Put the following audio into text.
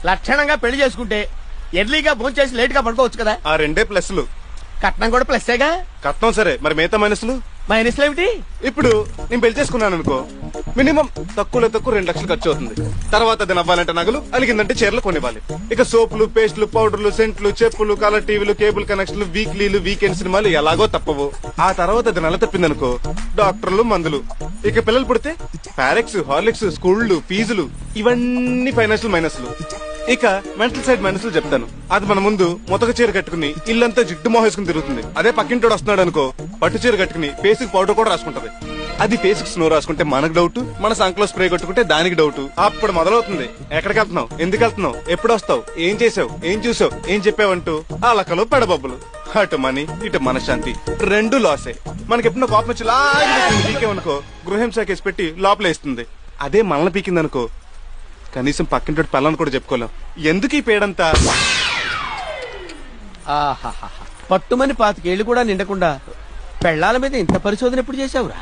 లక్షణంగా పెళ్లి చేసుకుంటే ఎర్లీగా భోంచేసి లేట్ గా పడుకోవచ్చు కదా. ఆ రెండే ప్లస్లు. కట్నం కూడా ప్లస్సేగా. కట్నం సరే, మరి మిగతా మైనస్లు? మైనస్లు ఏమిటి? ఇప్పుడు నేను పెళ్లి చేసుకున్నాను అనుకో, మినిమం తక్కువలో తక్కువ 2 లక్షలు ఖర్చు అవుతుంది. తర్వాత అది నవ్వాలంటే నగలు, అలిగిందంటే చీరలు కొనివ్వాలి. ఇక సోపులు, పేస్టులు, పౌడర్లు, సెంట్లు, చెప్పులు, కలర్ టీవీలు, కేబుల్ కనెక్షన్లు, వీక్లీలు, వీకెండ్ సినిమాలు ఎలాగో తప్పవు. ఆ తర్వాత అది నెల తప్పిందనుకో, డాక్టర్లు, మందులు. ఇక పిల్లలు పుడితే పారెక్స్, హార్లిక్స్, స్కూళ్లు, ఫీజులు, ఇవన్నీ ఫైనాన్షియల్ మైనస్లు. ఇక మెంటల్ సైడ్ మైనస్లు చెప్తాను. అది మన ముందు మొతక చీర కట్టుకుని ఇల్లంతా జిడ్డు మోహేసుకుని తిరుగుతుంది. అదే పక్కింటోడు వస్తున్నాడు అనుకో, పట్టు చీర కట్టుకుని ఫేస్ పౌడర్ కూడా రాసుకుంటది. అది ఫేస్ స్నో రాసుకుంటే మనకు డౌట్, మన సంకలో స్ప్రే కొట్టుకుంటే దానికి డౌట్. అప్పుడు మొదలవుతుంది, ఎక్కడికి వెళ్తున్నావు, ఎందుకు వెళ్తున్నావు, ఎప్పుడు వస్తావు, ఏం చేసావు, ఏం చూసావు, ఏం చెప్పావంటూ ఆ లక్కలో పెడబబ్బులు. అటు మనీ, ఇటు మనశ్శాంతి, 2 లాసే. మనకి ఎప్పుడో కోపం వచ్చి పీకేమనుకో, గృహింస కేసు పెట్టి లోపలేస్తుంది. అదే మనల్ని పీకిందనుకో, కనీసం పక్కింటి పిల్లని కూడా చెప్పుకోలేం. ఎందుకు ఈ పేడంతా? పట్టుమని 25 ఏళ్లు కూడా నిండకుండా పెళ్లాల మీద ఇంత పరిశోధన ఎప్పుడు చేశావురా?